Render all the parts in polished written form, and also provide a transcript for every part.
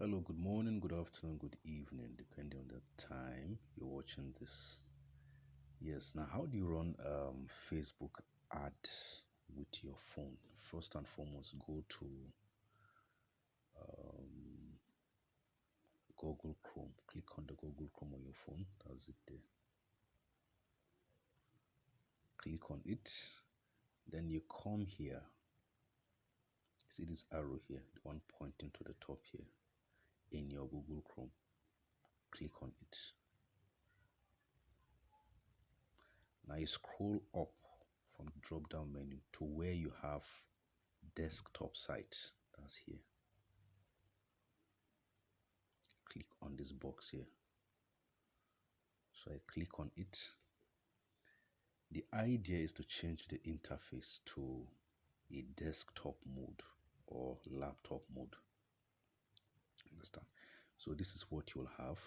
Hello, good morning, good afternoon, good evening, depending on the time you're watching this. Yes, now how do you run Facebook ad with your phone? First and foremost, go to um, Google Chrome. Click on the Google Chrome on your phone. That's it there. Click on it. Then you come here. See this arrow here, the one pointing to the top here in your Google Chrome. Click on it. Now you scroll up from the drop down menu to where you have desktop site. That's here. Click on this box here. So I click on it. The idea is to change the interface to a desktop mode or laptop mode. Understand? So this is what you'll have.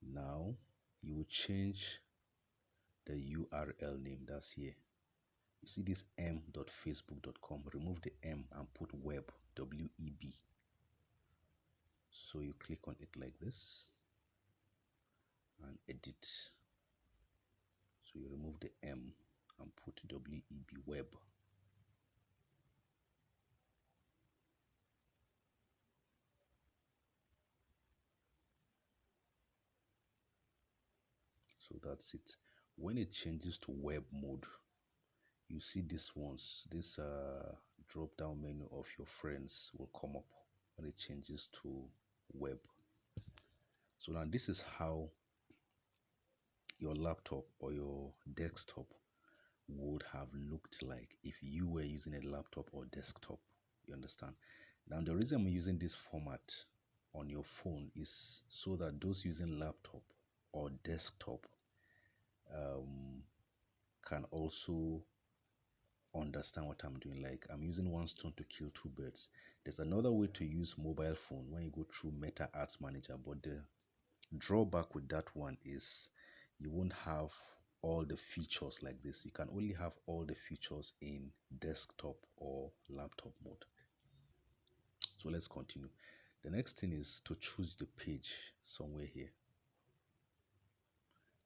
Now you will change the URL name. That's here. You see this m.facebook.com. Remove the m and put web, W-E-B. So you click on it like this and edit. So you remove the M and put WEB web. So that's it. When it changes to web mode, you see this drop down menu of your friends will come up when it changes to web. So now this is how your laptop or your desktop would have looked like if you were using a laptop or desktop. You understand? Now the reason I'm using this format on your phone is so that those using laptop or desktop can also understand what I'm doing. Like I'm using one stone to kill two birds. There's another way to use mobile phone when you go through Meta Ads Manager, but the drawback with that one is you won't have all the features like this. You can only have all the features in desktop or laptop mode. So let's continue. The next thing is to choose the page somewhere here.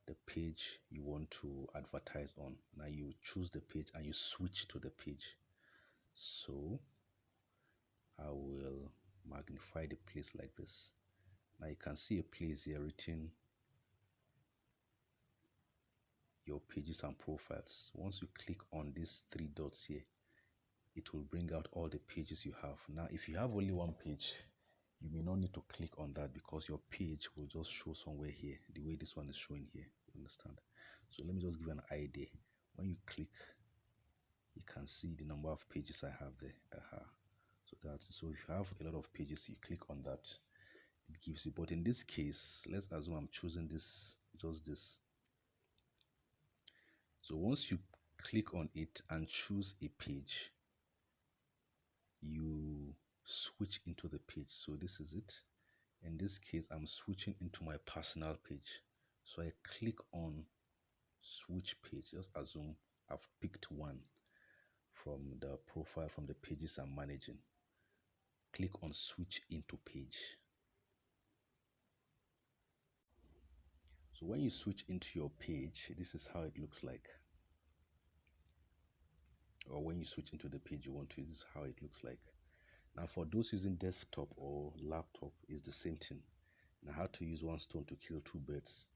The page you want to advertise on. Now you choose the page and you switch to the page. So I will magnify the place like this. Now you can see a place here written your pages and profiles. Once you click on these three dots here, it will bring out all the pages you have. Now if you have only one page, you may not need to click on that because your page will just show somewhere here, the way this one is showing here. You understand? So let me just give you an idea. When you click, you can see the number of pages I have there. So that's it. So if you have a lot of pages, you click on that, it gives you. But in this case, let's assume I'm choosing this, just this. So once you click on it and choose a page, you switch into the page. So this is it. In this case, I'm switching into my personal page. So I click on switch page. Just assume I've picked one from the profile, from the pages I'm managing. Click on switch into page. So when you switch into your page, this is how it looks like. Or when you switch into the page you want to, this is how it looks like. Now for those using desktop or laptop, is the same thing. Now how to use one stone to kill two birds,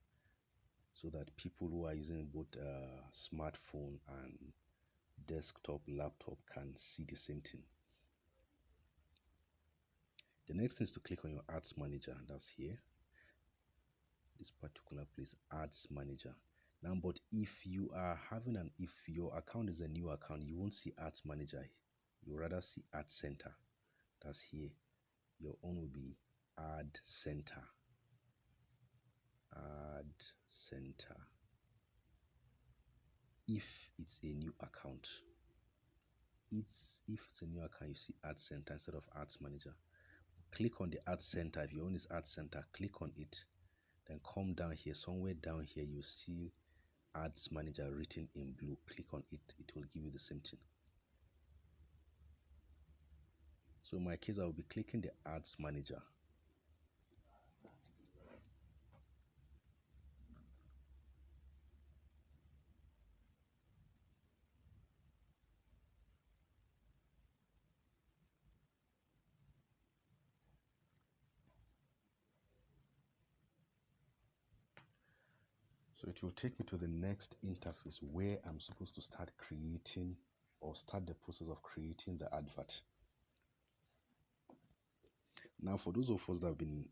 so that people who are using both smartphone and desktop, laptop can see the same thing. The next thing is to click on your ads manager. That's here, this particular place, ads manager. Now, but if you are if your account is a new account, you won't see ads manager. You rather see ad center. That's here. Your own will be ad center. Ad center. If it's a new account, if it's a new account, you see ad center instead of ads manager. Click on the ad center. If your own is ad center, click on it. Then come down here, somewhere down here, you see ads manager written in blue. Click on it. It will give you the same thing. So in my case, I will be clicking the ads manager. So it will take me to the next interface where I'm supposed to start creating or start the process of creating the advert. Now, for those of us that have been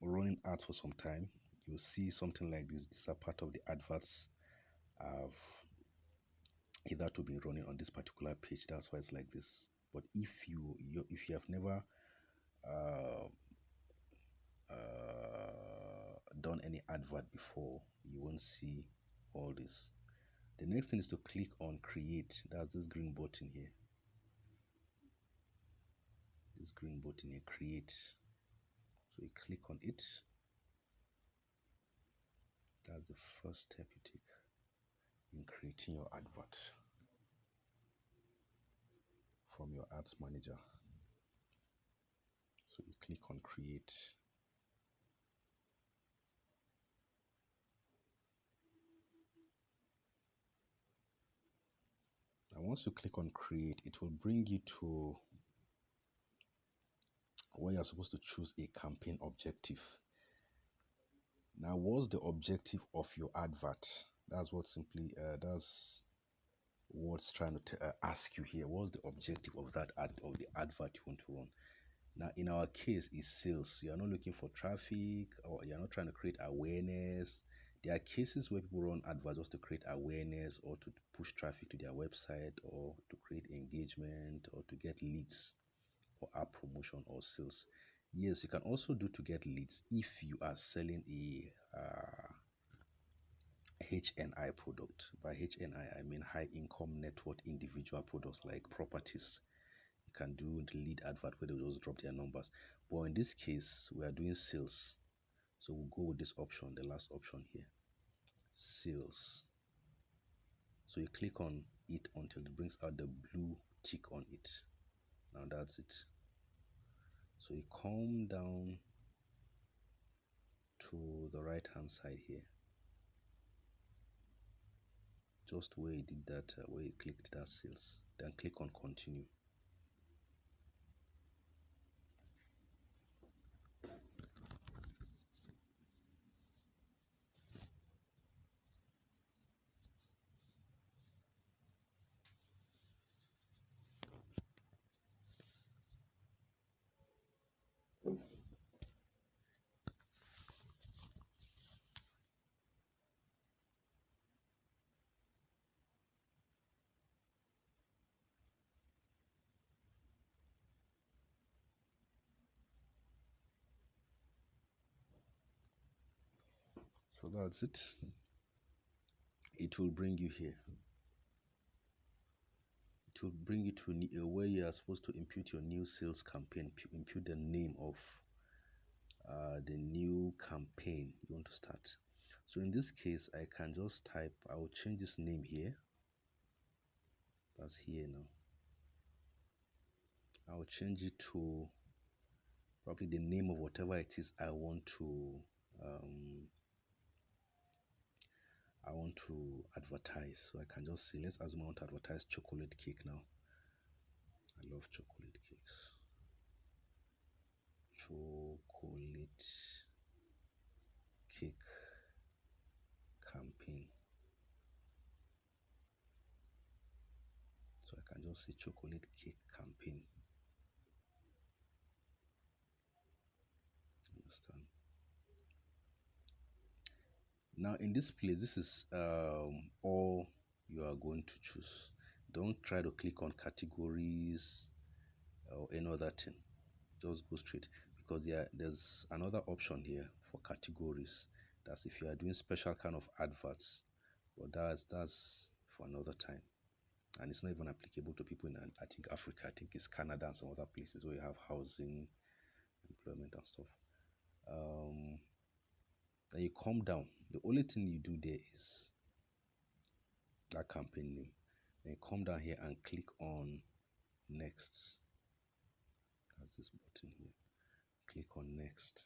running ads for some time, you'll see something like this. These are part of the adverts I've either to be running on this particular page. That's why it's like this. But if you have never uh, done any advert before, you won't see all this. The next thing is to click on create. That's this green button here. This green button here, create. So you click on it. That's the first step you take in creating your advert from your ads manager. So you click on create. And once you click on create, it will bring you to where you're supposed to choose a campaign objective. Now, what's the objective of your advert? That's what simply that's what's trying to ask you here. What's the objective of that of the advert you want to run? Now, in our case, is sales. You are not looking for traffic, or you are not trying to create awareness. There are cases where people run adverts just to create awareness or to push traffic to their website or to create engagement or to get leads for app promotion or sales. Yes, you can also do to get leads if you are selling a HNI product. By HNI, I mean high income net worth individual products like properties. You can do the lead advert where they just drop their numbers. But in this case, we are doing sales. So we'll go with this option, the last option here, sales. So you click on it until it brings out the blue tick on it. Now that's it. So you come down to the right hand side here, just where you did that, where you clicked that sales, then click on continue. So that's it. It will bring you here. It will bring you to where you are supposed to impute your new sales campaign, impute the name of the new campaign you want to start. So in this case, I can just type, I will change this name here. That's here now. I will change it to probably the name of whatever it is I want to advertise. So I can just say, let's assume I want to advertise chocolate cake now. I love chocolate cakes. Chocolate cake campaign. So I can just say chocolate cake campaign. Understand? Now in this place, this is all you are going to choose. Don't try to click on categories or any other thing. Just go straight, because there's another option here for categories. That's if you are doing special kind of adverts, but that's for another time, and it's not even applicable to people in, I think, Africa. I think it's Canada and some other places where you have housing, employment and stuff. Then you come down. The only thing you do there is that campaign name. Then you come down here and click on next. this button here. Click on next.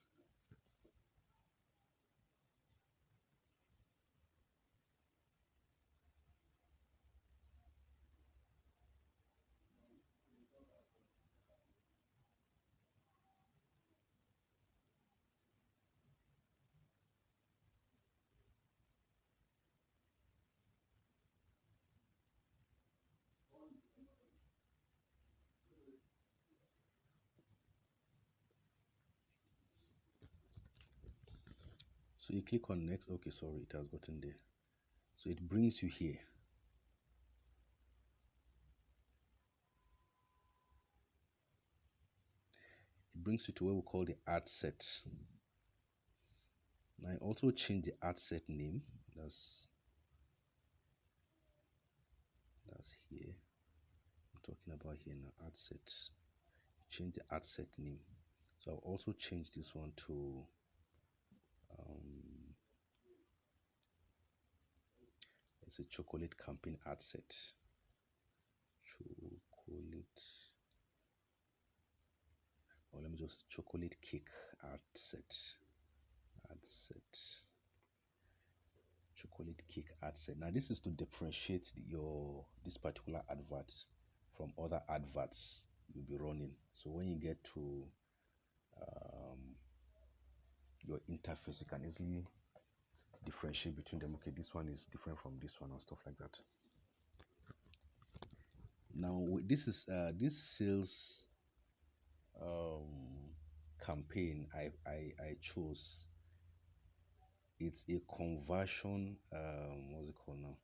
So you click on next. Okay, sorry, it has gotten there. So it brings you here. It brings you to what we call the ad set. I also change the ad set name. That's here. I'm talking about here now. Ad set. Change the ad set name. So I'll also change this one to it's a chocolate campaign ad set. Chocolate. Or let me just chocolate cake ad set. Ad set. Chocolate cake ad set. Now this is to differentiate this particular advert from other adverts you'll be running. So when you get to your interface, you can easily differentiate between them. Okay, this one is different from this one and stuff like that. Now this is this sales campaign I chose. It's a conversion what's it called now?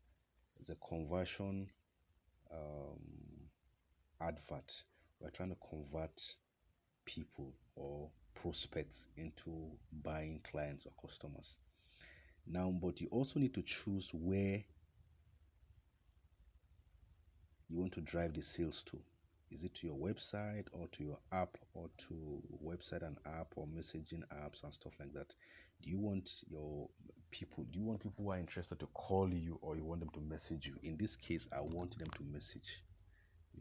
It's a conversion advert. We're trying to convert people or prospects into buying clients or customers. Now, but you also need to choose where you want to drive the sales to. Is it to your website or to your app or to website and app or messaging apps and stuff like that? Do you want people who are interested to call you, or you want them to message you? In this case, I want them to message.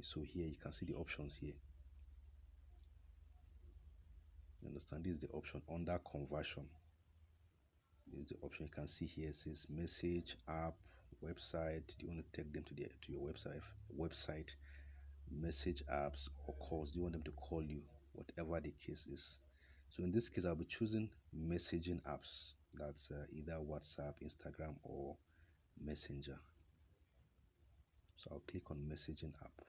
So here you can see the options here. You understand? This is the option under conversion. This is the option you can see here. It says message, app, website. Do you want to take them to your website, message apps, or calls? Do you want them to call you? Whatever the case is. So in this case, I'll be choosing messaging apps. That's either WhatsApp, Instagram, or Messenger. So I'll click on messaging app.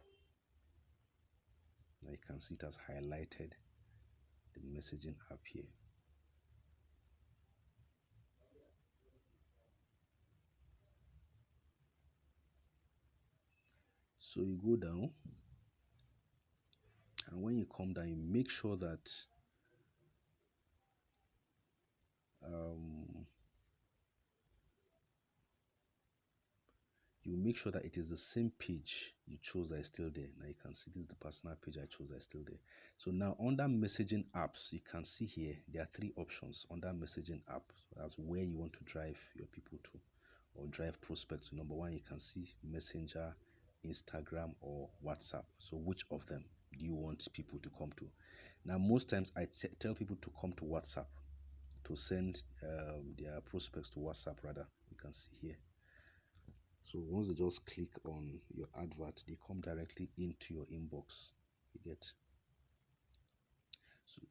Now you can see it has highlighted the messaging app here. So you go down, and when you come down, you make sure that it is the same page you chose that is still there. Now you can see this is the personal page I chose that is still there. So now under messaging apps, you can see here there are three options under messaging app. That's where you want to drive your people to, or drive prospects to. Number one, you can see Messenger, Instagram, or WhatsApp. So which of them do you want people to come to? Now most times I tell people to come to WhatsApp, to send their prospects to WhatsApp rather. You can see here. So once they just click on your advert, they come directly into your inbox. You get. So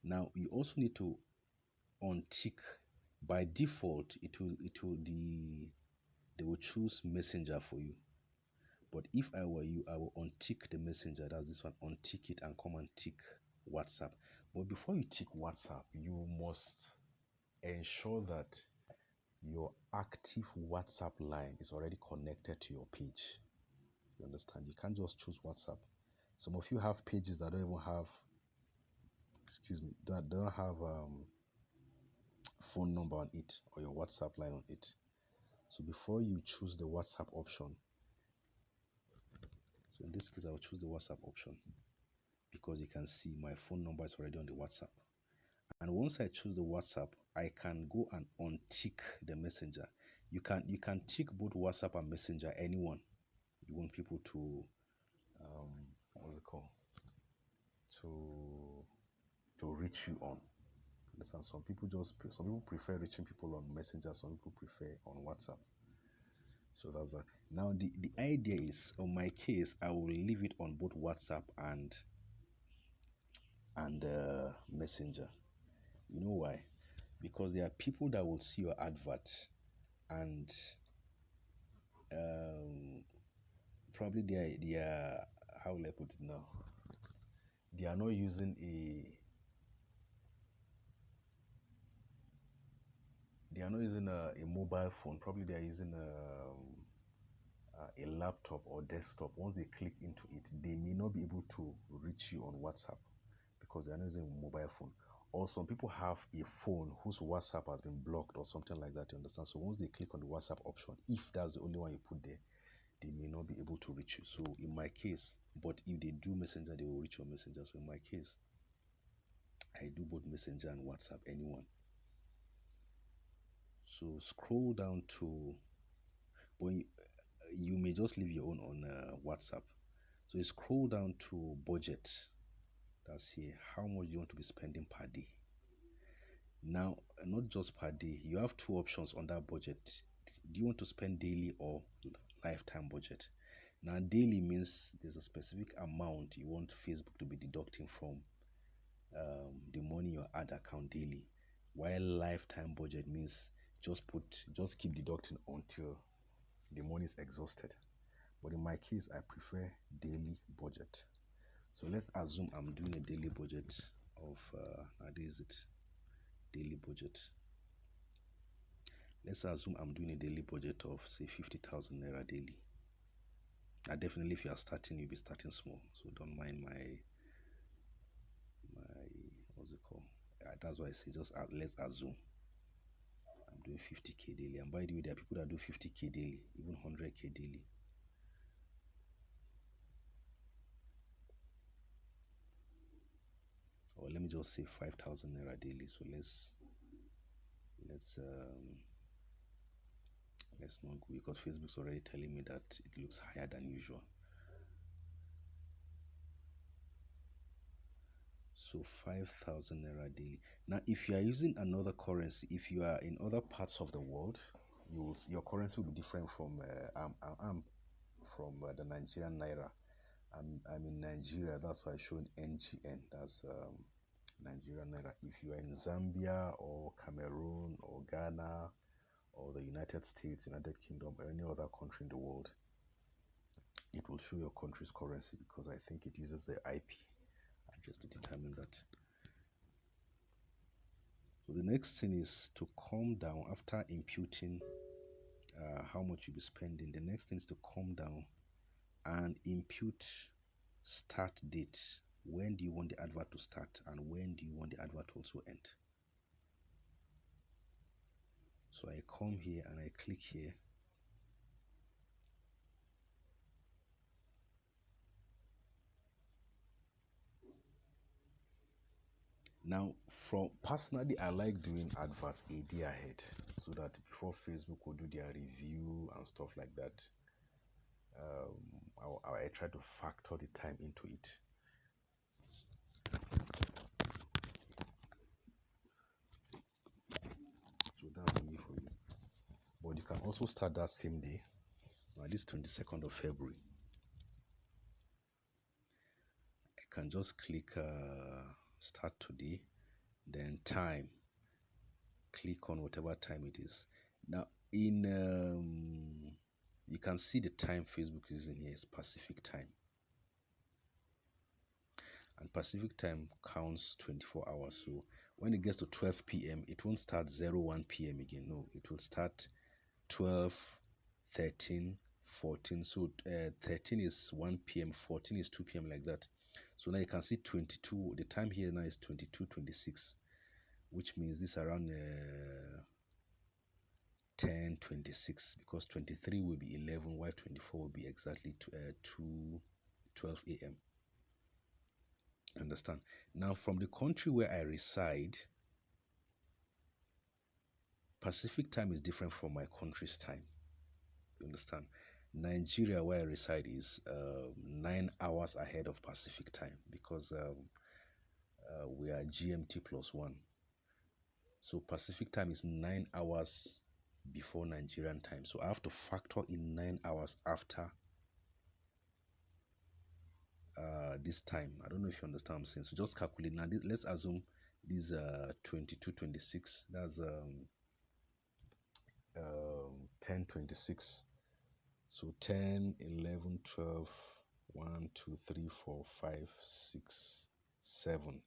now you also need to untick. By default, they will choose Messenger for you. But if I were you, I will untick the Messenger. That's this one. Untick it and come and tick WhatsApp. But before you tick WhatsApp, you must ensure that your active WhatsApp line is already connected to your page. You understand? You can't just choose WhatsApp. Some of you have pages that don't even have, that don't have phone number on it, or your WhatsApp line on it. So before you choose the WhatsApp option, so in this case, I will choose the WhatsApp option because you can see my phone number is already on the WhatsApp. And once I choose the WhatsApp, I can go and untick the Messenger. You can tick both WhatsApp and Messenger, anyone you want people to what's it called, to reach you on. Understand? Some people prefer reaching people on Messenger, some people prefer on WhatsApp. So that's that. Now the idea is, on my case, I will leave it on both WhatsApp and Messenger. You know why? Because there are people that will see your advert and um, probably they are how will I put it now? They are not using a mobile phone. Probably they are using a laptop or desktop. Once they click into it, they may not be able to reach you on WhatsApp because they are not using a mobile phone. Or some people have a phone whose WhatsApp has been blocked or something like that. You understand? So once they click on the WhatsApp option, if that's the only one you put there, they may not be able to reach you. So in my case, but if they do Messenger, they will reach your Messenger. So in my case, I do both Messenger and WhatsApp, anyone. So scroll down to, but you may just leave your own on WhatsApp. So you scroll down to budget. That's here. How much you want to be spending per day? Now, not just per day. You have two options on that budget. Do you want to spend daily or lifetime budget? Now, daily means there's a specific amount you want Facebook to be deducting from the money in your ad account daily. While lifetime budget means just keep deducting until the money is exhausted. But in my case, I prefer daily budget. So let's assume I'm doing a daily budget of how is it? Daily budget. Let's assume I'm doing a daily budget of say 50,000 naira daily. Now definitely if you are starting, you'll be starting small. So don't mind my what's it called? That's why I say just let's assume I'm doing 50k daily. And by the way, there are people that do 50k daily, even 100k daily. Or let me just say 5,000 naira daily. So let's not go because Facebook's already telling me that it looks higher than usual. So 5,000 naira daily. Now, if you are using another currency, if you are in other parts of the world, your currency will be different from I'm from the Nigerian naira. I'm in Nigeria. That's why I showed NGN. That's Nigerian naira. If you are in Zambia or Cameroon or Ghana or the United States, United Kingdom, or any other country in the world, it will show your country's currency because I think it uses the IP address to determine that. So the next thing is to come down after imputing how much you'll be spending. The next thing is to come down and impute start date. When do you want the advert to start and when do you want the advert to also end? So I come here and I click here. Now, from personally, I like doing adverts a day ahead so that before Facebook will do their review and stuff like that, I try to factor the time into it. So that's me for you. But you can also start that same day, at least 22nd of February. I can just click start today, then time. Click on whatever time it is. Now, you can see the time Facebook is in here is Pacific time. And Pacific time counts 24 hours. So when it gets to 12 p.m., it won't start 01 p.m. again. No, it will start 12, 13, 14. So 13 is 1 p.m., 14 is 2 p.m. like that. So now you can see 22. The time here now is 22:26, which means this around 10:26 because 23 will be 11, while 24 will be exactly 12 a.m. Understand? Now, from the country where I reside, Pacific time is different from my country's time. You understand? Nigeria, where I reside, is 9 hours ahead of Pacific time because We are GMT plus one. So Pacific time is 9 hours before Nigerian time. So I have to factor in 9 hours after this time. I don't know if you understand what I'm saying. So just calculate now. Let's assume this 22:26. That's 10:26. So 10, 11, 12, 1, 2, 3, 4, 5, 6, 7.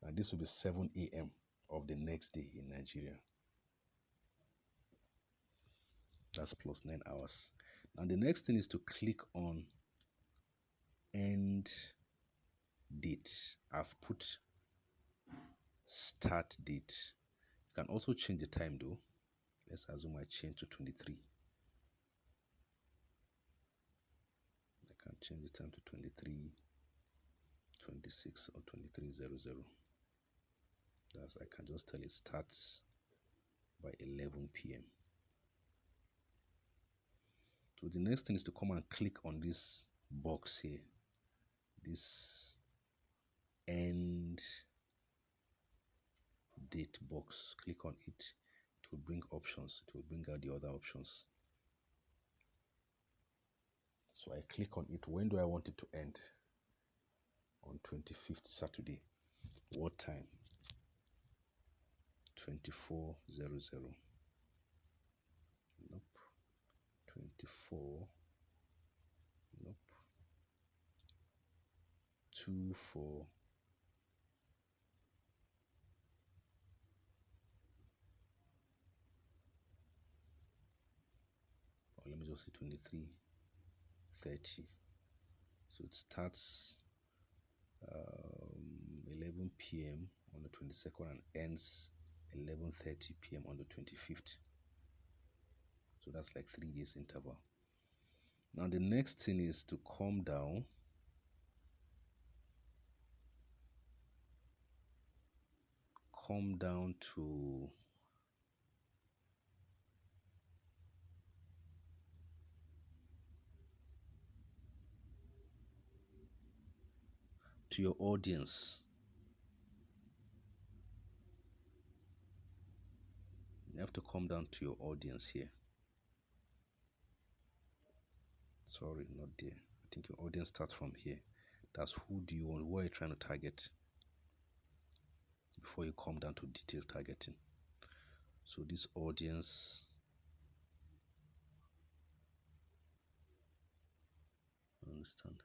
Now this will be 7 a.m. of the next day in Nigeria. That's plus 9 hours. And the next thing is to click on end date. I've put start date. You can also change the time though. Let's assume I change to 23. I can change the time to 23:26 or 23:00. That's, I can just tell it starts by 11 p.m. So the next thing is to come and click on this box here, this end date box. Click on it. It will bring options. It will bring out the other options. So I click on it. When do I want it to end? On 25th Saturday. What time? 24:00. Nope. 24. Nope. 24. Or let me just say 23:30. So it starts 11 p.m. on the 22nd and ends 11:30 p.m. on the 25th. So that's like 3 days interval. Now the next thing is to come down to your audience. You have to come down to your audience here. Sorry, not there. I think your audience starts from here. That's who do you want, who are you trying to target before you come down to detail targeting. So this audience, understand.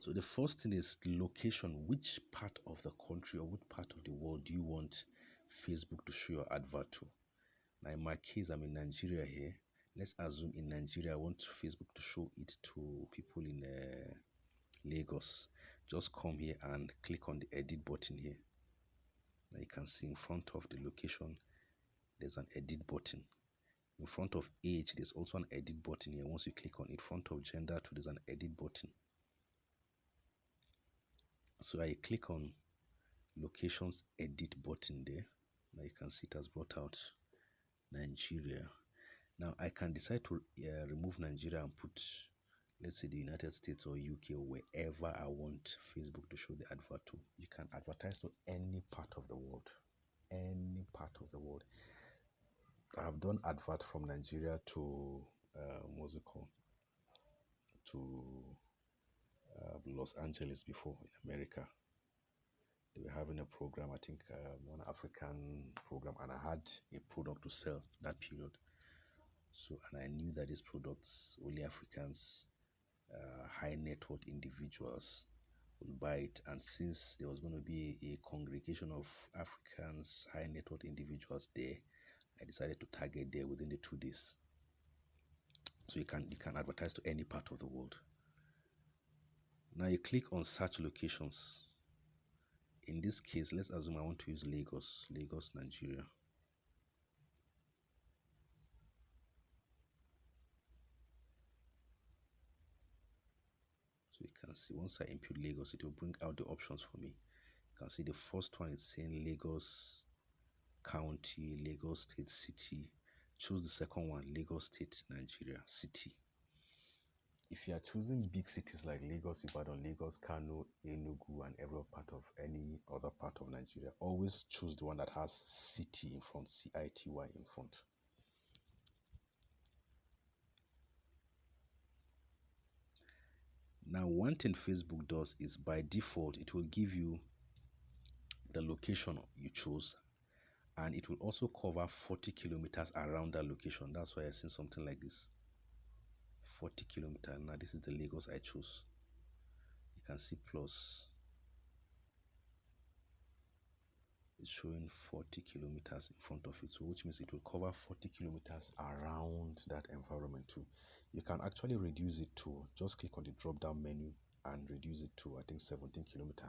So the first thing is the location. Which part of the country or which part of the world do you want Facebook to show your advert to? Now in my case, I'm in Nigeria here. Let's assume in Nigeria, I want Facebook to show it to people in Lagos. Just come here and click on the edit button here. Now you can see in front of the location, there's an edit button. In front of age, there's also an edit button here. Once you click on it, in front of gender too, there's an edit button. So I click on locations edit button there. Now you can see it has brought out Nigeria. Now I can decide to remove Nigeria and put, let's say, the United States or UK or wherever I want Facebook to show the advert to. You can advertise to any part of the world. Any part of the world. I have done advert from Nigeria to what's it called? To Los Angeles before in America. They were having a program, I think one African program, and I had a product to sell that period. So, and I knew that these products, only Africans, high net worth individuals would buy it. And since there was going to be a congregation of Africans, high net worth individuals there, I decided to target there within the 2 days. So you can advertise to any part of the world. Now you click on search locations. In this case, let's assume I want to use Lagos, Nigeria. So you can see once I input Lagos, it will bring out the options for me. You can see the first one is saying Lagos County, Lagos State, City. Choose the second one, Lagos State, Nigeria, City. if you are choosing big cities like Lagos, Ibadan, Lagos, Kano, Enugu, and every part of any other part of Nigeria, always choose the one that has city in front, CITY in front. Now, one thing Facebook does is by default, it will give you the location you chose, and it will also cover 40 kilometers around that location. That's why I seen something like this, 40 kilometers. Now, this is the Lagos I chose. You can see plus. It's showing 40 kilometers in front of it, so which means it will cover 40 kilometers around that environment too. You can actually reduce it to, just click on the drop down menu and reduce it to, I think, 17 kilometer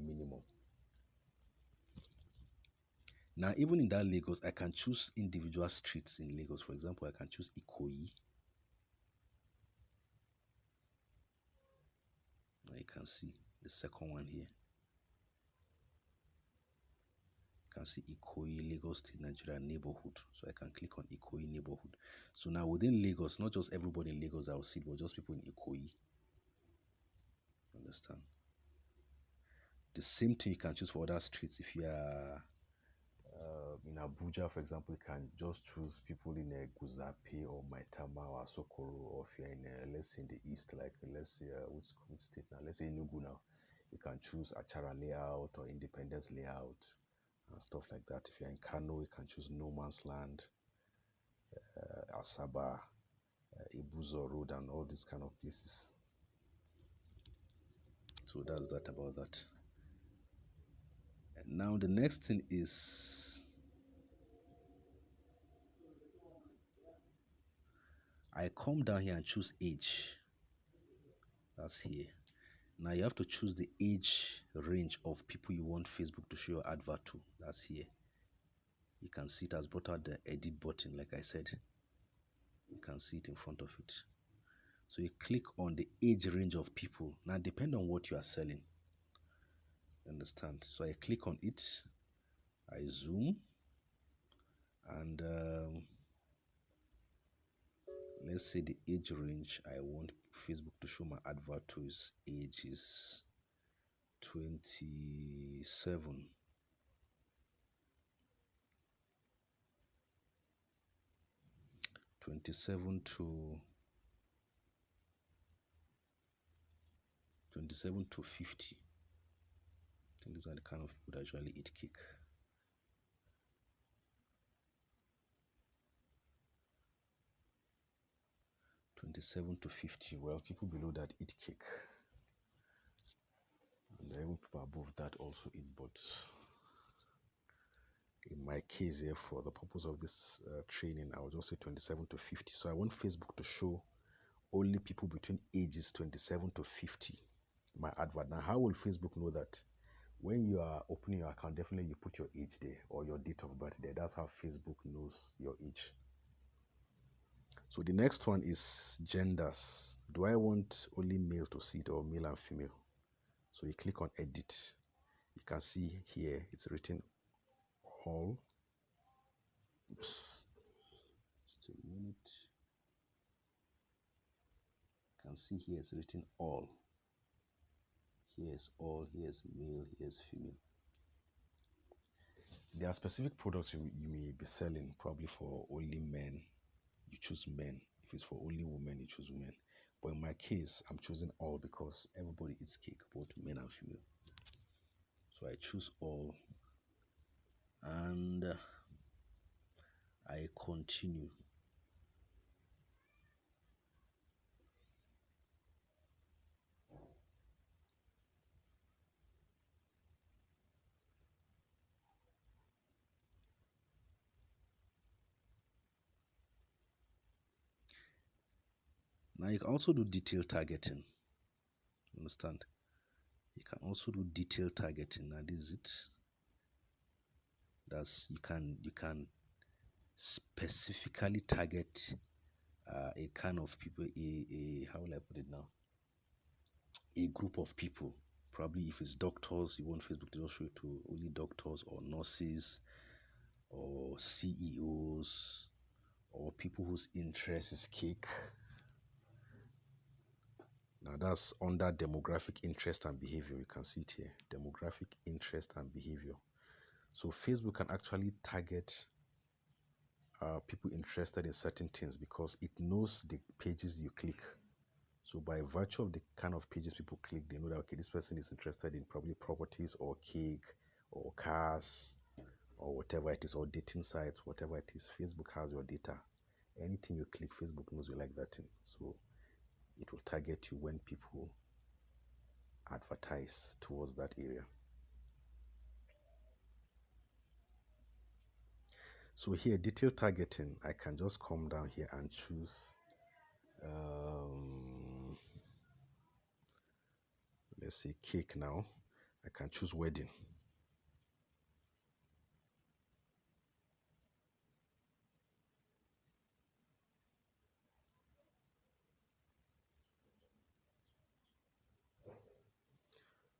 minimum. Now, even in that Lagos, I can choose individual streets in Lagos. For example, I can choose Ikoyi. Now you can see the second one here. You can see Ikoyi, Lagos State, Nigeria neighborhood. So I can click on Ikoyi neighborhood. So now within Lagos, not just everybody in Lagos I will see, but just people in Ikoyi. Understand? The same thing you can choose for other streets. If you are in Abuja, for example, you can just choose people in Guzape or Maitama or Sokoro. Or if you're in, let's say, in the east, like let's say, which state now? Let's say Enugu now. You can choose Achara layout or Independence layout and stuff like that. If you're in Kano, you can choose No Man's Land, Asaba, Ibuzo Road, and all these kind of places. So that's that about that. And now the next thing is I come down here and choose age. That's here. Now you have to choose the age range of people you want Facebook to show your advert to. That's here. You can see it has brought out the edit button, like I said. You can see it in front of it. So you click on the age range of people. Now, depending on what you are selling. Understand? So I click on it. I zoom. And let's say the age range I want Facebook to show my advert to is age is 27. 27 to 50. I think these are the kind of people that usually eat cake. $27 to $50. Well, people below that eat cake. And even people above that also eat, but in my case here, for the purpose of this training, I will just say 27 to 50. So I want Facebook to show only people between ages 27 to 50 my advert. Now, how will Facebook know that? When you are opening your account, definitely you put your age there or your date of birth there. That's how Facebook knows your age. So the next one is genders. Do I want only male to see it or male and female? So you click on edit. You can see here it's written all. Oops. Just a minute. You can see here it's written all. Here's all, here's male, here's female. There are specific products you may be selling, probably for only men. You choose men. If it's for only women, you choose women. But in my case, I'm choosing all because everybody eats cake, both men and female. So I choose all and I continue. Now you can also do detailed targeting. Understand? You can also do detailed targeting. Now this is it. That's you can specifically target a kind of people, a how will I put it now? A group of people. Probably if it's doctors, you want Facebook to just show it to only doctors or nurses or CEOs or people whose interest is cake. Now that's under demographic interest and behavior. You can see it here, demographic interest and behavior. So Facebook can actually target people interested in certain things because it knows the pages you click. So by virtue of the kind of pages people click, they know that okay, this person is interested in probably properties or cake or cars or whatever it is, or dating sites, whatever it is. Facebook has your data. Anything you click, Facebook knows you like that thing. So it will target you when people advertise towards that area. So here, detailed targeting, I can just come down here and choose let's say cake now. I can choose wedding.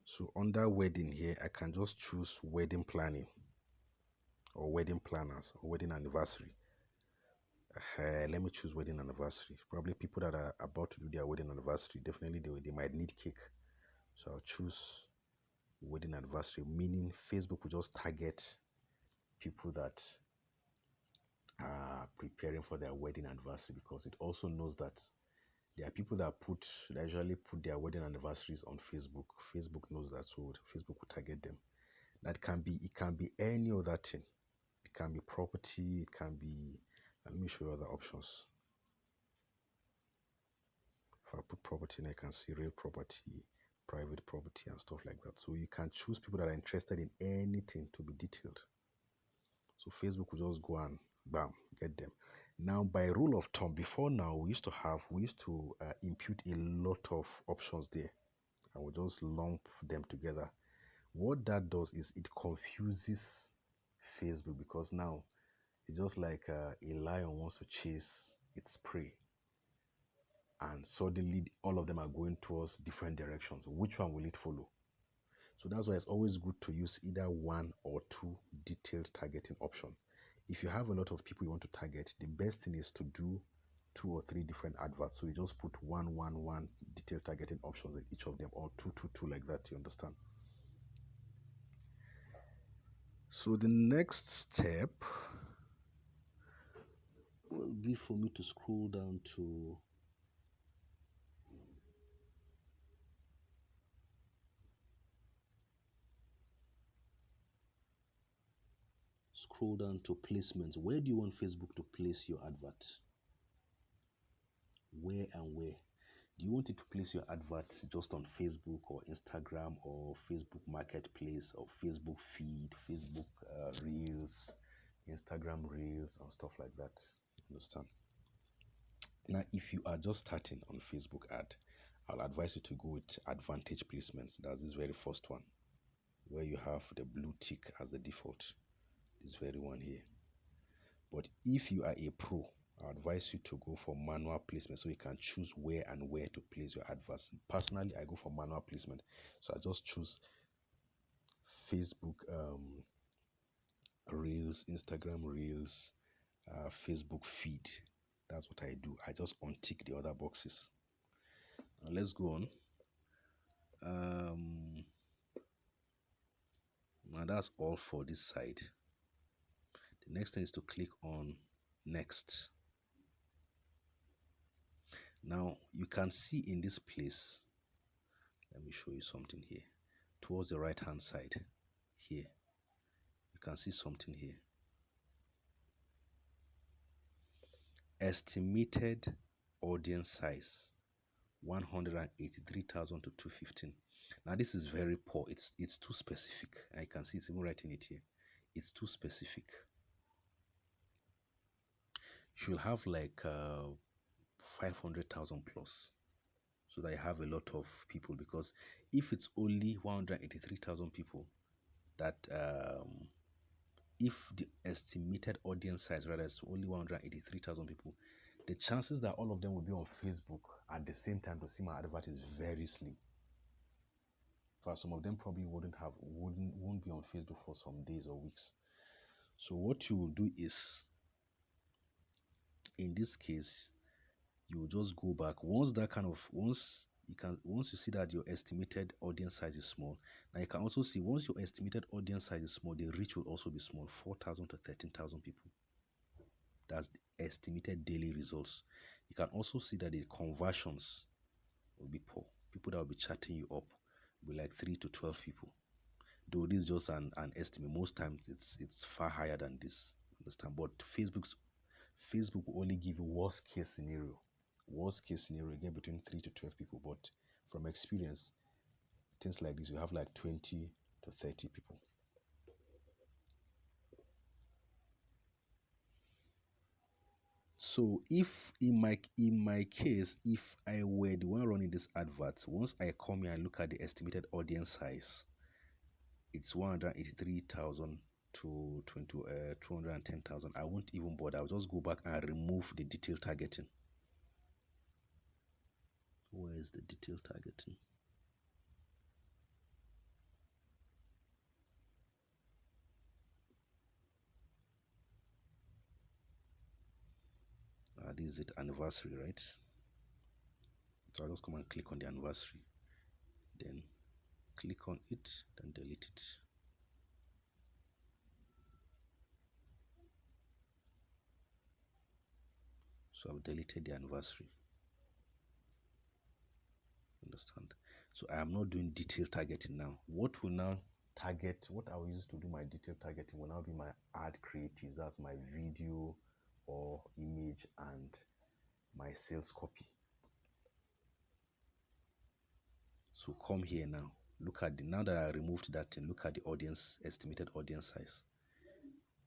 So under wedding here, I can just choose wedding planning or wedding planners or wedding anniversary. Let me choose wedding anniversary. Probably people that are about to do their wedding anniversary, definitely they might need cake. So I'll choose wedding anniversary, meaning Facebook will just target people that are preparing for their wedding anniversary because it also knows that there are people that usually put their wedding anniversaries on Facebook. Facebook knows that, so Facebook will target them. It can be any other thing. It can be property, it can be, let me show you other options. If I put property, I can see real property, private property, and stuff like that. So you can choose people that are interested in anything to be detailed. So Facebook will just go and bam, get them. Now, by rule of thumb, before now, we used to impute a lot of options there, and we just lump them together. What that does is it confuses Facebook because now it's just like a lion wants to chase its prey, and suddenly all of them are going towards different directions. Which one will it follow? So that's why it's always good to use either one or two detailed targeting option. If you have a lot of people you want to target, the best thing is to do 2 or 3 different adverts. So you just put one detailed targeting options in each of them, or two like that. You understand? So the next step will be for me to scroll down to placements. Where do you want Facebook to place your advert? Where and where? Do you want it to place your advert just on Facebook or Instagram or Facebook Marketplace or Facebook feed, Facebook Reels, Instagram Reels, and stuff like that? Understand? Now, if you are just starting on Facebook ad, I'll advise you to go with advantage placements. That's this very first one, where you have the blue tick as the default. This very one here. But if you are a pro, I advise you to go for manual placement so you can choose where to place your adverts. Personally, I go for manual placement. So I just choose Facebook Reels, Instagram Reels, Facebook feed. That's what I do. I just untick the other boxes. Now let's go on. Now that's all for this side. The next thing is to click on next. Now you can see in this place, let me show you something here. Towards the right hand side here, you can see something here. Estimated audience size 183,000 to 215. Now this is very poor. It's too specific. I can see it's even writing it here. It's too specific. You should have like 500,000 plus, so that you have a lot of people. Because if it's only 183,000 people, that if the estimated audience size rather is only 183,000 people, the chances that all of them will be on Facebook at the same time to see my advert is very slim. For some of them probably won't be on Facebook for some days or weeks. So what you will do is, in this case, you will just go back once you can, once you see that your estimated audience size is small, now you can also see once your estimated audience size is small, the reach will also be small, 4,000 to 13,000 people. That's the estimated daily results. You can also see that the conversions will be poor. People that will be chatting you up will be like 3 to 12 people. Though this is just an estimate. Most times it's far higher than this. Understand? But Facebook will only give you worst case scenario. Worst case scenario, you get between 3 to 12 people. But from experience, things like this, you have like 20 to 30 people. So if in my case, if I were the one running this advert, once I come here and look at the estimated audience size, it's 183,000 to 210,000. I won't even bother. I'll just go back and remove the detail targeting. Where is the detail targeting? This is it, anniversary, right? So I'll just come and click on the anniversary, then click on it, then delete it. So I've deleted the anniversary. Understand? So I am not doing detail targeting now. What will now target, what I will use to do my detail targeting will now be my ad creatives. That's my video or image and my sales copy. So come here now. Look at now that I removed that thing, look at the audience, estimated audience size.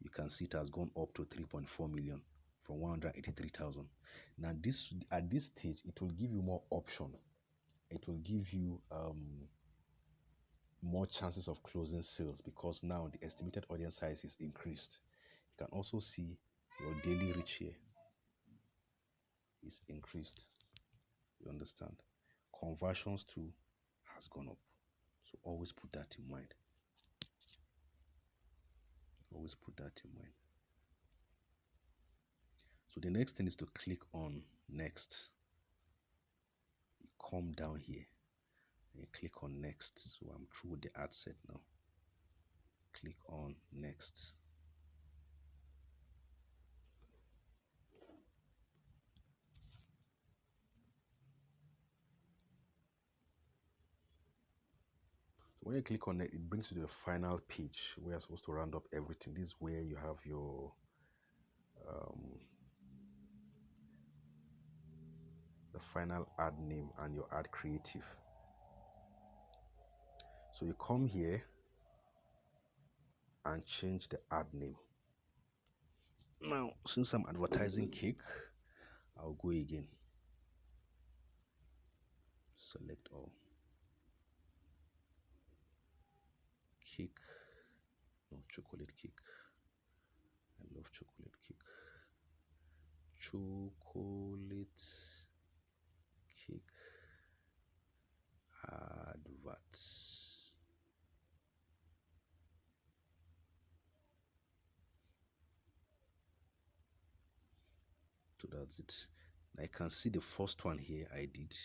You can see it has gone up to 3.4 million from 183,000. Now this, at this stage, it will give you more option. It will give you more chances of closing sales because now the estimated audience size is increased. You can also see your daily reach here is increased. You understand? Conversions too has gone up. So always put that in mind. Always put that in mind. So the next thing is to click on next. You come down here and you click on next. So I'm through with the ad set now. Click on next. So when you click on it, it brings you to the final page where you're supposed to round up everything. This is where you have your the final ad name and your ad creative. So you come here and change the ad name. Now, since I'm advertising cake, I'll go again. Select all. Cake. No, chocolate cake. I love chocolate cake. Chocolate cake advert. So that's it. I can see the first one here I did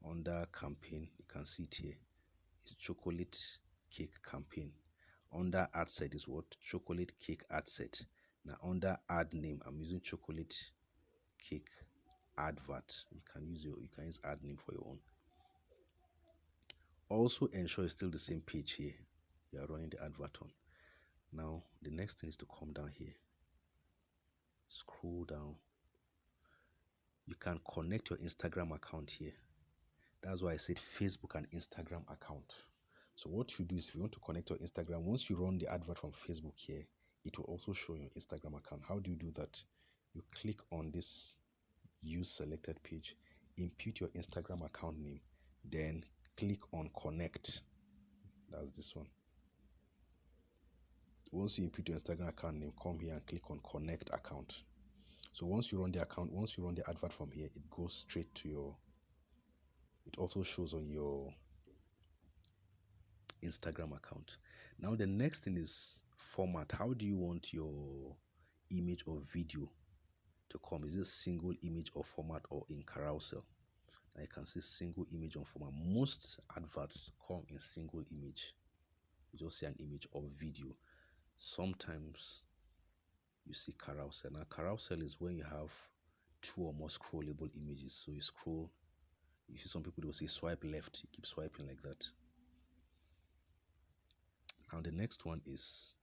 under campaign. You can see it here. It's chocolate cake campaign. Under ad set is what? Chocolate cake ad set. Now under ad name, I'm using chocolate cake advert. You can use ad name for your own. Also ensure it's still the same page here you are running the advert on. Now the next thing is to come down here. Scroll down. You can connect your Instagram account here. That's why I said Facebook and Instagram account. So what you do is if you want to connect your Instagram, once you run the advert from Facebook here, it will also show your Instagram account. How do you do that? You click on this use selected page, input your Instagram account name, then click on connect. That's this one. Once you input your Instagram account name, come here and click on connect account. So once you run the account, once you run the advert from here, it goes straight to your, it also shows on your Instagram account. Now the next thing is format. How do you want your image or video to come? Is it a single image or format or in carousel? I can see single image on format. Most adverts come in single image. You just see an image or video. Sometimes you see carousel. Now carousel is when you have two or more scrollable images. So you scroll, you see some people will say swipe left, you keep swiping like that. Now the next one is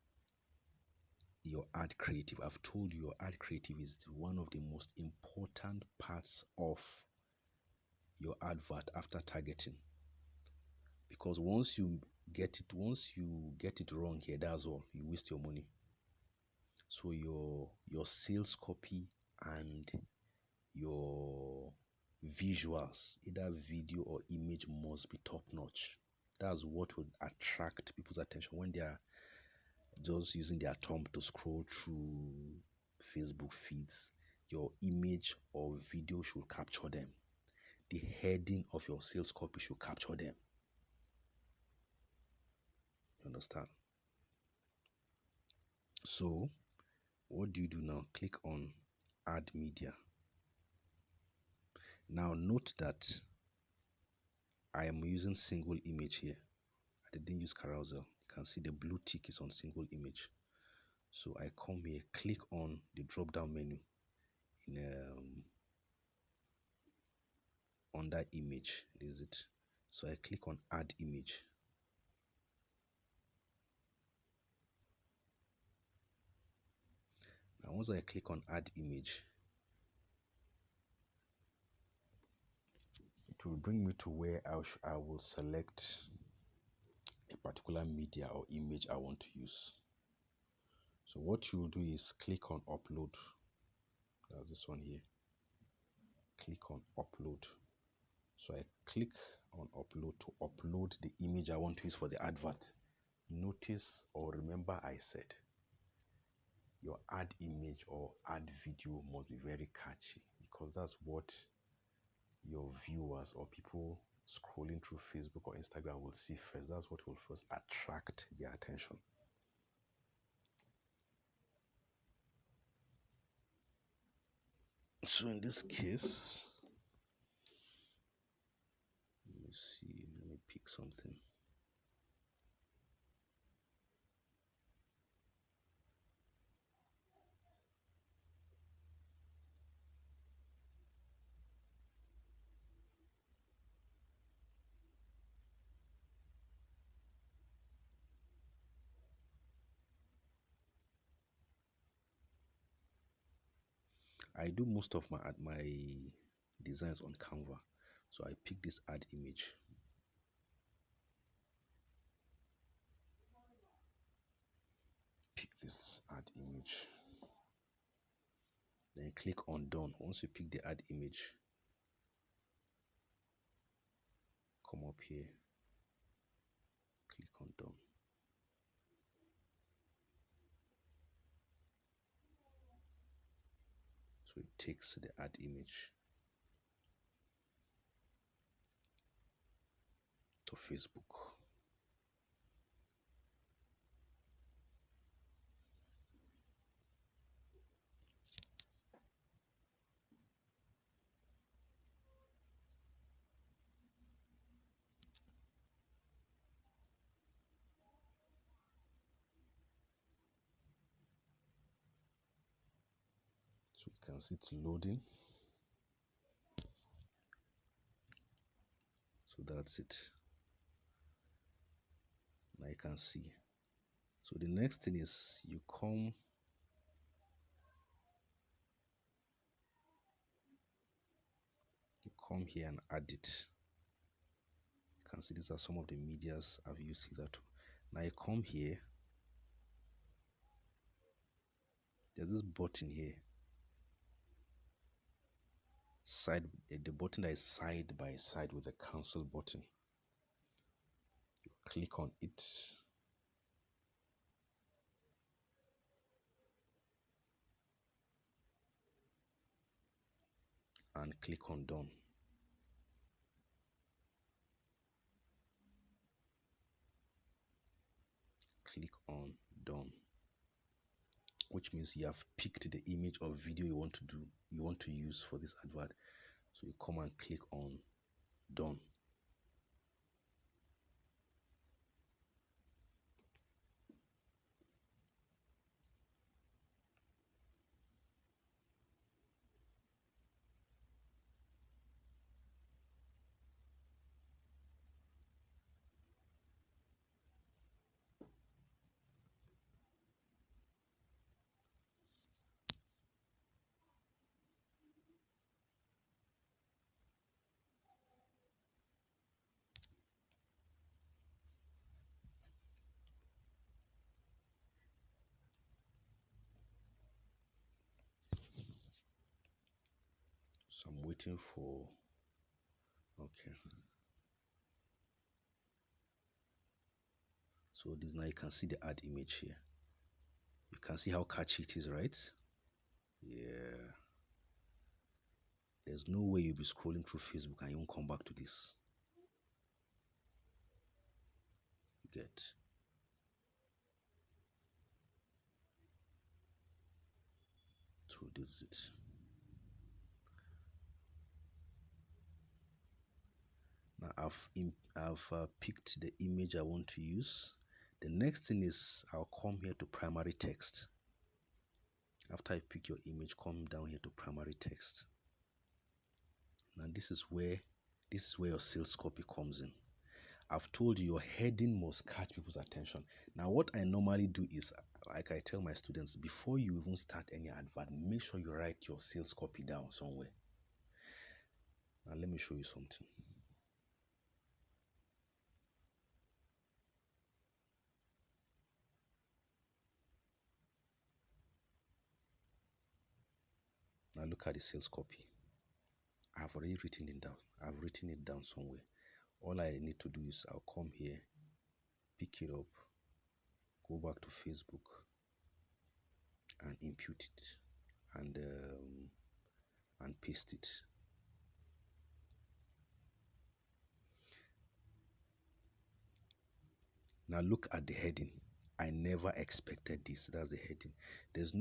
your ad creative. I've told you your ad creative is one of the most important parts of your advert after targeting, because once you get it wrong here, that's all, you waste your money. So your sales copy and your visuals, either video or image, must be top notch. That's what would attract people's attention when they are just using their thumb to scroll through Facebook feeds. Your image or video should capture them. The heading of your sales copy should capture them. You understand? So what do you do now? Click on add media. Now note that I am using single image here. I didn't use carousel. You can see the blue tick is on single image. So I come here, click on the drop down menu in under image. Is it? So I click on add image. Now once I click on add image, it will bring me to where I will select a particular media or image I want to use. So what you will do is click on upload. That's this one here. Click on upload. So I click on upload to upload the image I want to use for the advert. Notice or remember I said your ad image or ad video must be very catchy, because that's what your viewers or people scrolling through Facebook or Instagram will see first. That's what will first attract their attention. So in this case, let me see, let me pick something. I do most of my designs on Canva. So I pick this ad image. Pick this ad image. Then click on done. Once you pick the ad image, come up here, click on done. So it takes the ad image to Facebook. So you can see it's loading. So that's it. Now you can see. So the next thing is you come here and add it. You can see these are some of the medias I've used here too. Now you come here. There's this button here. The button that is side by side with the cancel button. You click on it. And click on done. Click on done, which means you have picked the image or video you want to use for this advert. So you come and click on Done. So I'm waiting for, okay. So this, now you can see the ad image here. You can see how catchy it is, right? Yeah. There's no way you'll be scrolling through Facebook and you won't come back to this. You get. So this is it. Now I've picked the image I want to use. The next thing is I'll come here to primary text. After I pick your image, come down here to primary text. Now this is where your sales copy comes in. I've told you your heading must catch people's attention. Now what I normally do is, like I tell my students, before you even start any advert, make sure you write your sales copy down somewhere. Now let me show you something. Now look at the sales copy. I've already written it down. I've written it down somewhere. All I need to do is I'll come here, pick it up, go back to Facebook and input it and paste it. Now look at the heading. I never expected this. That's the heading. There's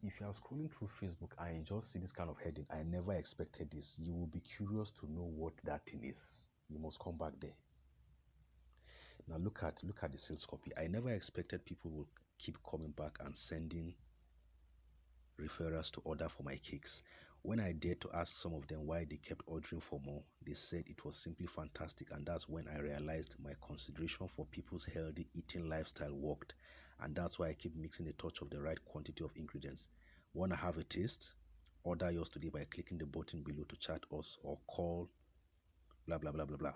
if you are scrolling through Facebook and you just see this kind of heading, I never expected this. You will be curious to know what that thing is. You must come back there. Now look at the sales copy. I never expected people will keep coming back and sending referrals to order for my cakes. When I dared to ask some of them why they kept ordering for more, they said it was simply fantastic, and that's when I realized my consideration for people's healthy eating lifestyle worked, and that's why I keep mixing a touch of the right quantity of ingredients. Want to have a taste? Order yours today by clicking the button below to chat us or call blah blah blah blah blah.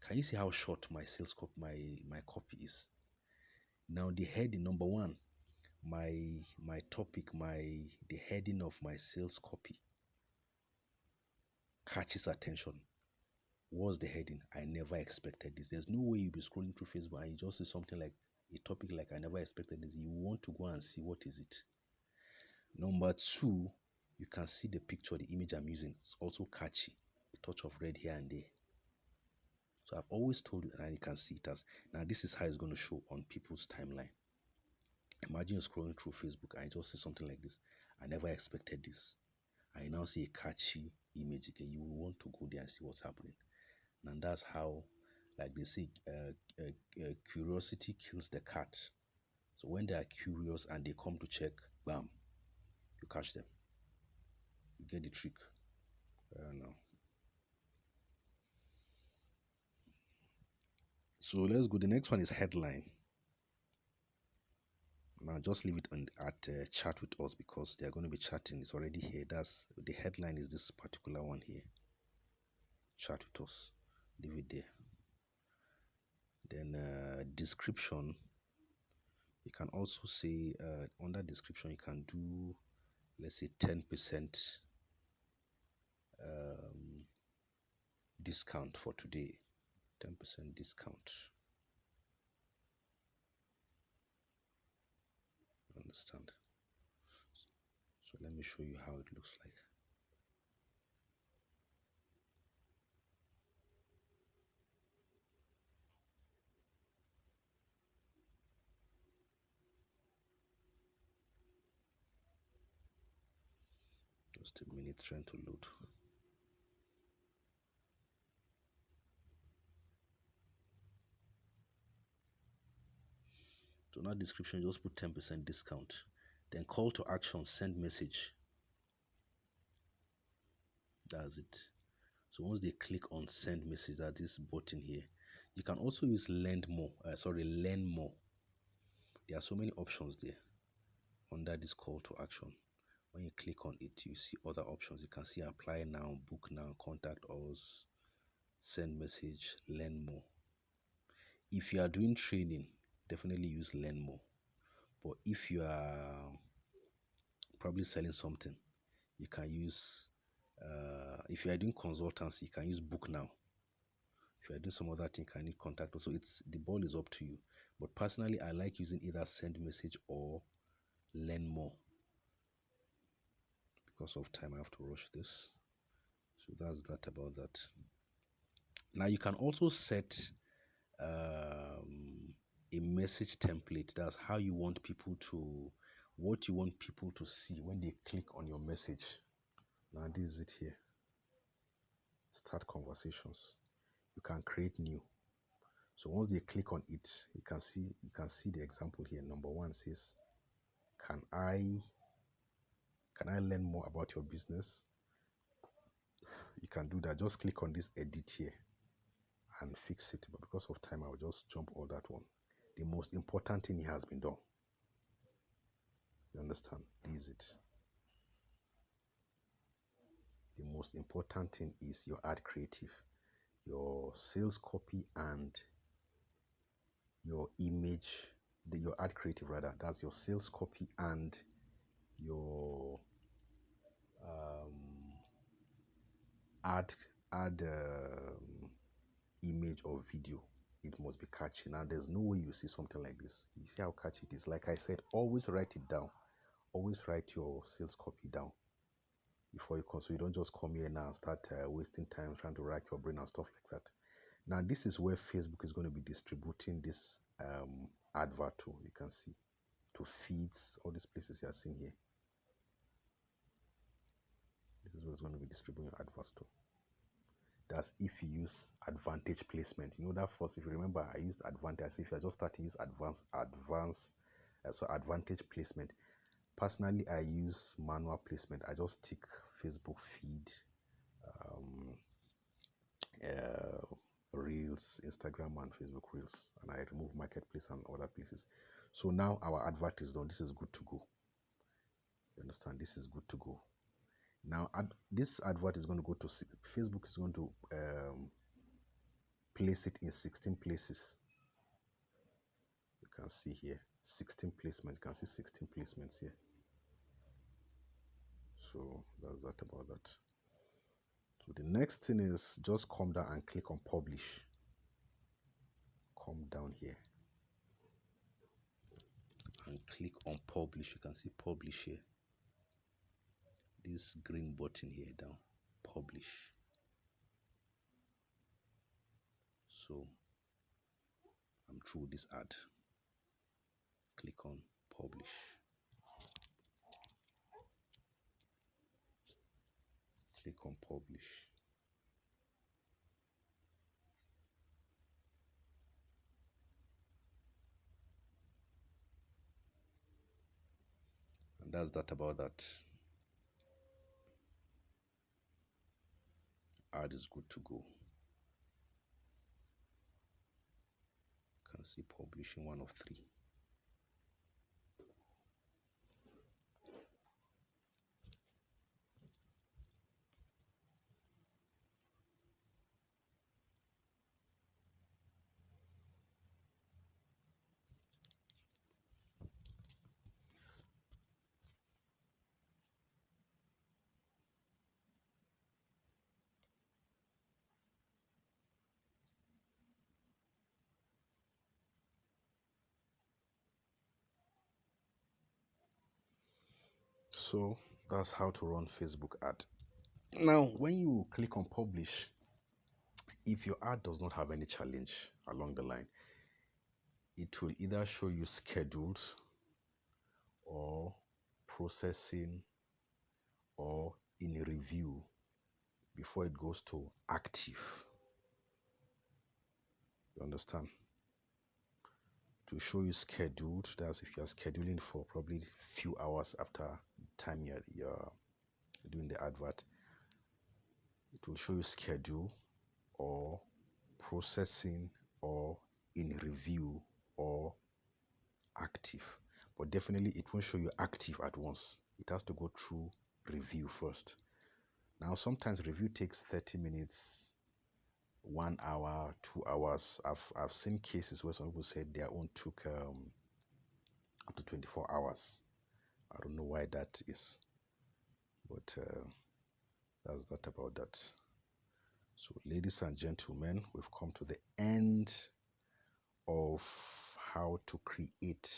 Can you see how short my sales copy my copy is? Now the heading number one, my topic, the heading of my sales copy catches attention. What's the heading? I never expected this. There's no way you'll be scrolling through Facebook and you just see something like a topic like I never expected this. You want to go and see what is it. Number two, you can see the picture, the image I'm using. It's also catchy. A touch of red here and there. So I've always told you, and you can see it as. Now this is how it's going to show on people's timeline. Imagine you're scrolling through Facebook and you just see something like this. I never expected this. I now see a catchy image again. You will want to go there and see what's happening. And that's how, like they say, curiosity kills the cat. So when they are curious and they come to check, bam, you catch them. You get the trick. Now. So let's go. The next one is headline. Now just leave it at chat with us because they are going to be chatting. It's already here. That's the headline is this particular one here. Chat with us. Leave it there. Then description. You can also say under description you can do, let's say, 10% discount for today. 10% discount. Understand? So let me show you how it looks like. Just a minute trying to load. So now description, just put 10% discount. Then call to action, send message. That's it. So once they click on send message, that this button here, you can also use learn more. Learn more. There are so many options there under this call to action. When you click on it, you see other options. You can see apply now, book now, contact us, send message, learn more. If you are doing training, definitely use learn more. But if you are probably selling something, you can use, if you are doing consultancy, you can use book now. If you are doing some other thing, you can need contact us. So the ball is up to you. But personally, I like using either send message or learn more. Because of time, I have to rush this. So that's that about that. Now you can also set a message template. That's how you want people to, what you want people to see when they click on your message. Now this is it here. Start conversations. You can create new. So once they click on it, you can see the example here. Number one says, can I learn more about your business? You can do that. Just click on this edit here and fix it. But because of time, I will just jump all that one. The most important thing has been done. You understand? This is it. The most important thing is your ad creative, your sales copy, and your image. Your ad creative rather. That's your sales copy and your ad image or video. It must be catchy. Now there's no way you see something like this. You see how catchy it is. Like I said, always write it down. Always write your sales copy down before you come, so you don't just come here now and start wasting time trying to rack your brain and stuff like that. Now this is where Facebook is going to be distributing this advert to. You can see to feeds, all these places you are seeing here. This is where it's going to be distributing adverts to. That's if you use advantage placement. You know that first, if you remember, I used advantage. As if you're just starting to use advantage placement. Personally, I use manual placement. I just tick Facebook feed, Reels, Instagram and Facebook Reels, and I remove Marketplace and other places. So now our advert is done. This is good to go. You understand? This is good to go. Now this advert is going to go to Facebook. Is going to place it in 16 places. You can see here 16 placements. You can see 16 placements here. So that's that about that. So the next thing is just come down and click on publish. Come down here and click on publish. You can see publish here. This green button here down, publish. So I'm through this ad. Click on publish. Click on publish. And that's that about that. Ad is good to go. You can see publishing 1 of 3. So that's how to run Facebook ad. Now, when you click on publish, if your ad does not have any challenge along the line, it will either show you scheduled or processing or in review before it goes to active. You understand? It will show you scheduled. That's if you are scheduling for probably few hours after the time you're doing the advert. It will show you schedule or processing or in review or active. But definitely it won't show you active at once. It has to go through review first. Now sometimes review takes 30 minutes, 1 hour, 2 hours. I've seen cases where some people said their own took up to 24 hours. I don't know why that is, but that's that about that. So ladies and gentlemen, we've come to the end of how to create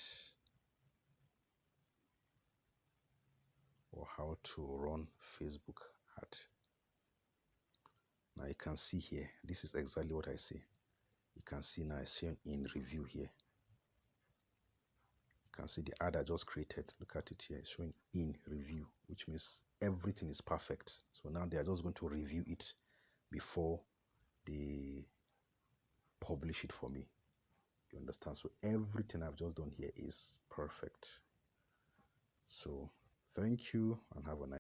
or how to run Facebook ad. Now you can see here, this is exactly what I say. You can see now it's showing in review here. You can see the ad I just created. Look at it here, it's showing in review, which means everything is perfect. So now they are just going to review it before they publish it for me. You understand? So everything I've just done here is perfect. So thank you and have a nice